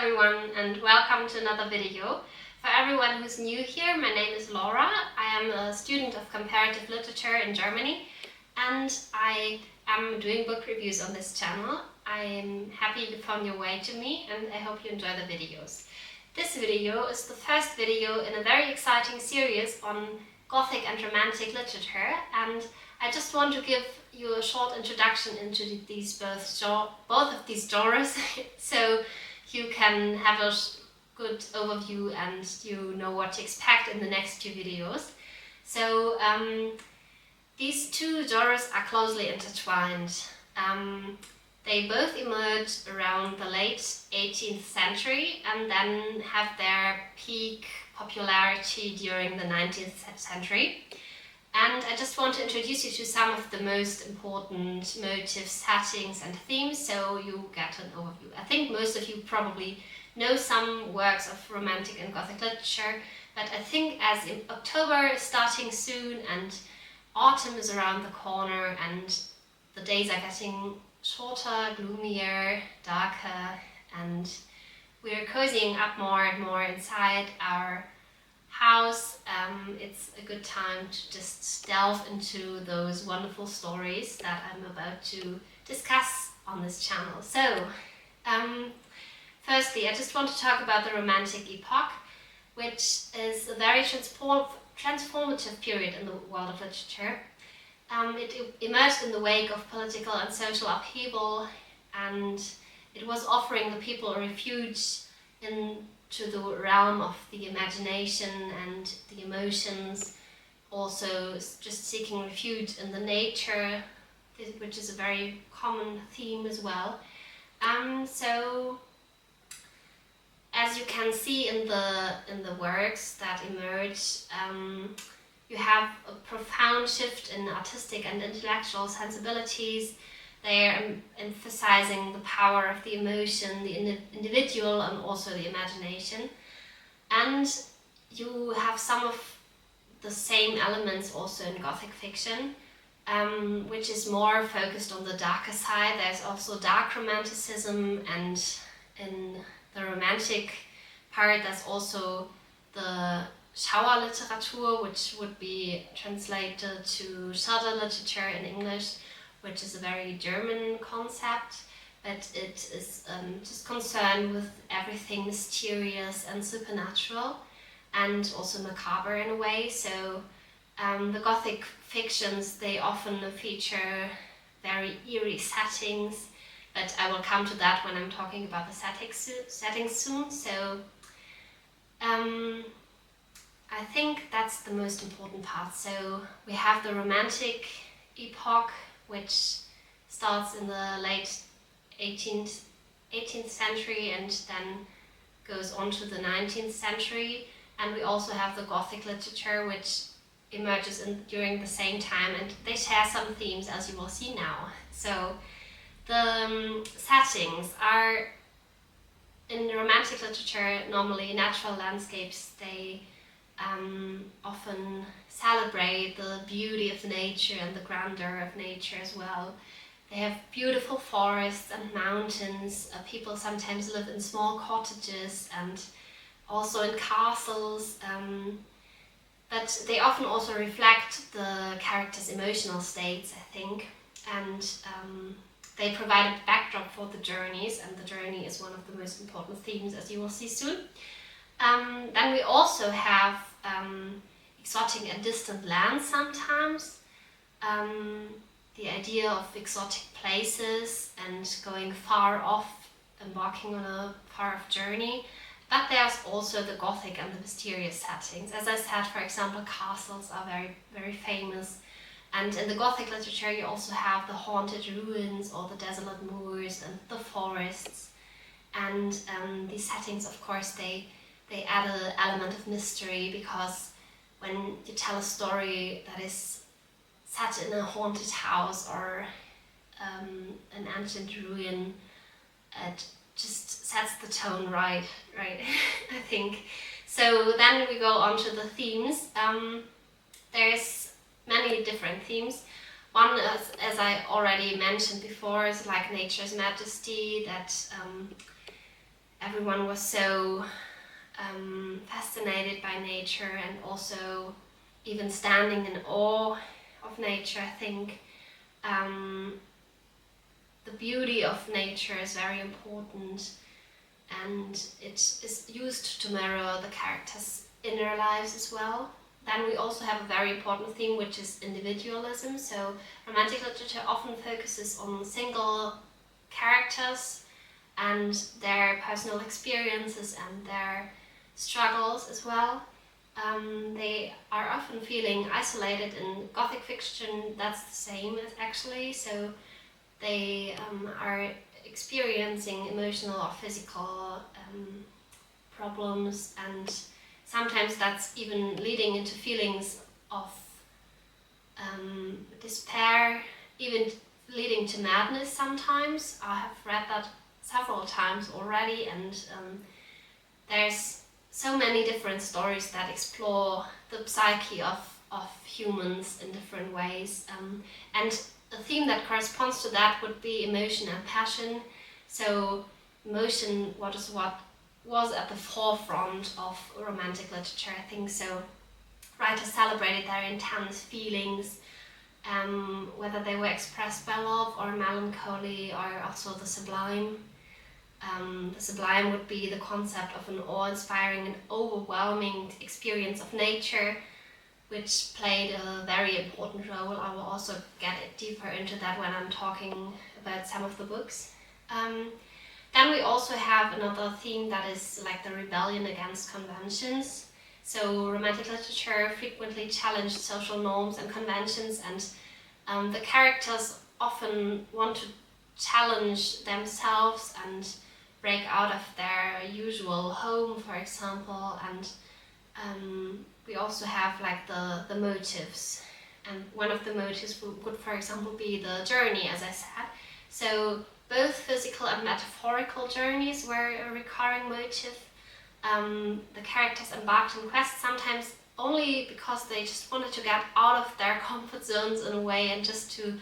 everyone and welcome to another video. For everyone who's new here, my name is Laura. I am a student of comparative literature in Germany and I am doing book reviews on this channel. I am happy you found your way to me and I hope you enjoy the videos. This video is the first video in a very exciting series on Gothic and Romantic literature, and I just want to give you a short introduction into both of these genres so you can have a good overview and you know what to expect in the next two videos. So these two genres are closely intertwined. They both emerged around the late 18th century and then have their peak popularity during the 19th century. And I just want to introduce you to some of the most important motifs, settings and themes so you get an overview. I think most of you probably know some works of Romantic and Gothic literature, but I think as in October is starting soon and autumn is around the corner and the days are getting shorter, gloomier, darker, and we're cozying up more and more inside our house. It's a good time to just delve into those wonderful stories that I'm about to discuss on this channel. So, firstly, I just want to talk about the Romantic epoch, which is a very transformative period in the world of literature. It emerged in the wake of political and social upheaval, and it was offering the people a refuge into the realm of the imagination and the emotions, also just seeking refuge in the nature, which is a very common theme as well. So as you can see in the works that emerge, you have a profound shift in artistic and intellectual sensibilities. They are emphasizing the power of the emotion, the individual, and also the imagination. And you have some of the same elements also in Gothic fiction, which is more focused on the darker side. There's also dark romanticism, and in the romantic part there's also the Schauerliteratur, which would be translated to shelter literature in English, which is a very German concept, but it is just concerned with everything mysterious and supernatural and also macabre in a way. So the Gothic fictions, they often feature very eerie settings, but I will come to that when I'm talking about the settings soon. So I think that's the most important part. So we have the Romantic epoch, which starts in the late 18th century and then goes on to the 19th century. And we also have the Gothic literature, which emerges during the same time, and they share some themes, as you will see now. So the settings are, in Romantic literature, normally natural landscapes. They often celebrate the beauty of nature and the grandeur of nature as well. They have beautiful forests and mountains. People sometimes live in small cottages and also in castles, but they often also reflect the characters' emotional states, I think, and they provide a backdrop for the journeys, and the journey is one of the most important themes, as you will see soon. Then we also have exotic and distant lands sometimes. The idea of exotic places and going far off, embarking on a far-off journey. But there's also the Gothic and the mysterious settings. As I said, for example, castles are very, very famous. And in the Gothic literature you also have the haunted ruins or the desolate moors and the forests. And these settings, of course, they add an element of mystery, because when you tell a story that is set in a haunted house or an ancient ruin, it just sets the tone right, I think. So then we go on to the themes. There's many different themes. One, as I already mentioned before, is like nature's majesty, that everyone was so fascinated by nature, and also even standing in awe of nature. I think the beauty of nature is very important, and it is used to mirror the characters' inner lives as well. Then we also have a very important theme, which is individualism. So Romantic literature often focuses on single characters and their personal experiences and their struggles as well. They are often feeling isolated. In Gothic fiction, that's the same actually. So they are experiencing emotional or physical problems, and sometimes that's even leading into feelings of despair, even leading to madness sometimes. I have read that several times already, and there's so many different stories that explore the psyche of humans in different ways. And a theme that corresponds to that would be emotion and passion. So emotion, what was at the forefront of Romantic literature, I think. So writers celebrated their intense feelings, whether they were expressed by love or melancholy, or also the sublime. The sublime would be the concept of an awe-inspiring and overwhelming experience of nature, which played a very important role. I will also get deeper into that when I'm talking about some of the books. Then we also have another theme that is like the rebellion against conventions. So Romantic literature frequently challenged social norms and conventions, and the characters often want to challenge themselves and break out of their usual home, for example. And we also have like the motifs, and one of the motifs would for example be the journey, as I said. So both physical and metaphorical journeys were a recurring motif. The characters embarked on quests, sometimes only because they just wanted to get out of their comfort zones in a way, and just to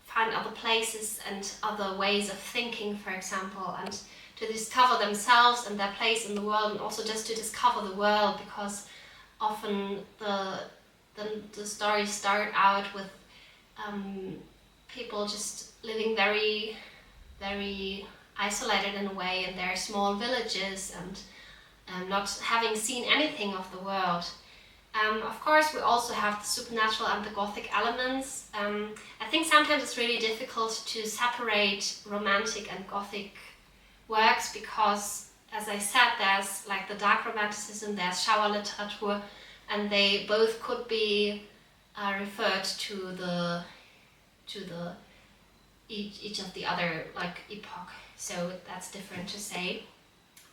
find other places and other ways of thinking, for example, and to discover themselves and their place in the world, and also just to discover the world, because often the stories start out with people just living very, very isolated in a way in their small villages, and not having seen anything of the world. Of course, we also have the supernatural and the Gothic elements. I think sometimes it's really difficult to separate Romantic and Gothic works, because, as I said, there's like the dark romanticism, there's shower literature, and they both could be referred to each of the other like epoch. So that's different to say.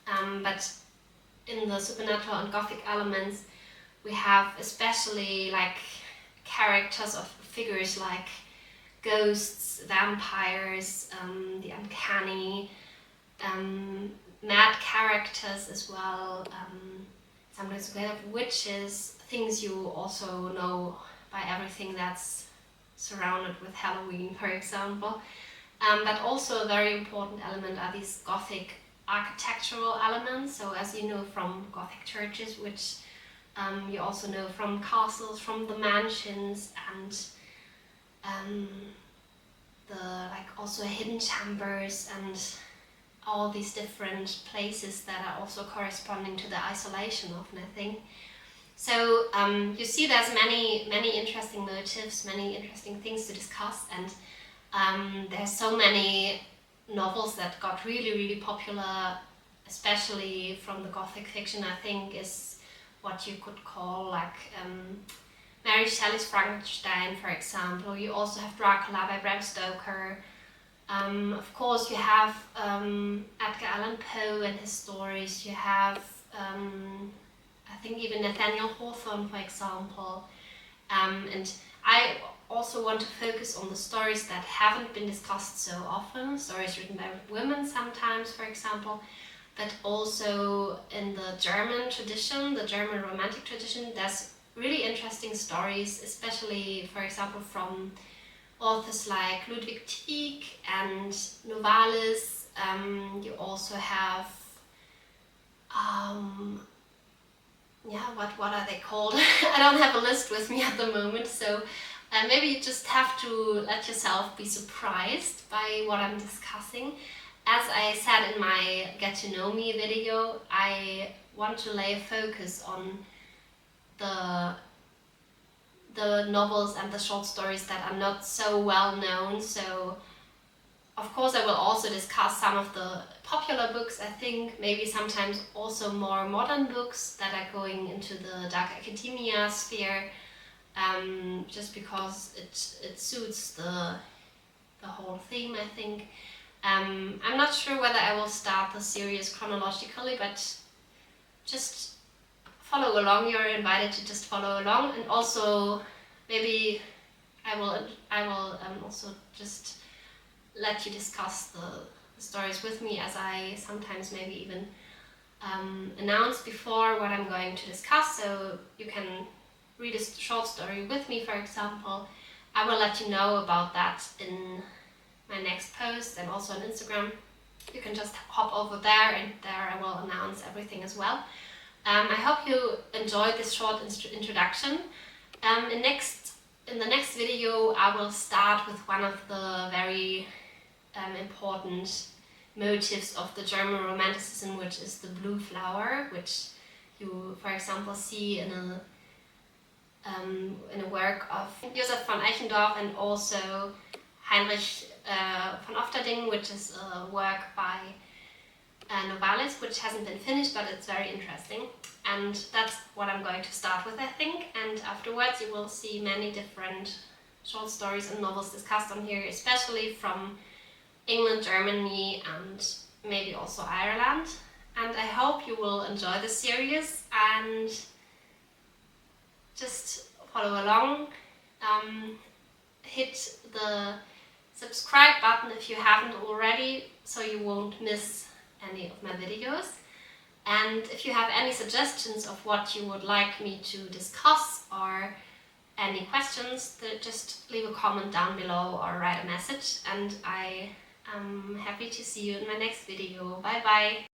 But in the supernatural and Gothic elements, we have especially like characters of figures like ghosts, vampires, the uncanny, mad characters as well. Sometimes we have witches, things you also know by everything that's surrounded with Halloween, for example. But also a very important element are these Gothic architectural elements. So as you know from Gothic churches, which you also know from castles, from the mansions, and the like also hidden chambers, and all these different places that are also corresponding to the isolation of nothing. So you see there's many interesting motifs, many interesting things to discuss, and there's so many novels that got really popular, especially from the Gothic fiction. I think is what you could call like Mary Shelley's Frankenstein, for example. You also have Dracula by Bram Stoker. Of course, you have Edgar Allan Poe and his stories. You have, I think, even Nathaniel Hawthorne, for example. And I also want to focus on the stories that haven't been discussed so often, stories written by women sometimes, for example, but also in the German tradition, the German Romantic tradition, there's really interesting stories, especially, for example, from authors like Ludwig Tieck and Novalis. You also have, yeah, what are they called? I don't have a list with me at the moment, so maybe you just have to let yourself be surprised by what I'm discussing. As I said in my Get to Know Me video, I want to lay a focus on the novels and the short stories that are not so well known. So of course I will also discuss some of the popular books, I think, maybe sometimes also more modern books that are going into the dark academia sphere, just because it suits the whole theme, I think. I'm not sure whether I will start the series chronologically, but just follow along. You're invited to just follow along, and also maybe I will also just let you discuss the stories with me, as I sometimes maybe even announce before what I'm going to discuss, so you can read a short story with me, for example. I will let you know about that in my next post, and also on Instagram. You can just hop over there, and there I will announce everything as well. I hope you enjoyed this short introduction. In the next video I will start with one of the very important motifs of the German Romanticism, which is the blue flower, which you, for example, see in a work of Joseph von Eichendorff and also Heinrich von Ofterding, which is a work by Novalis, which hasn't been finished, but it's very interesting. And that's what I'm going to start with, I think. And afterwards you will see many different short stories and novels discussed on here, especially from England, Germany, and maybe also Ireland. And I hope you will enjoy the series and just follow along. Hit the subscribe button if you haven't already, so you won't miss any of my videos. And if you have any suggestions of what you would like me to discuss or any questions, just leave a comment down below or write a message, and I am happy to see you in my next video. Bye bye!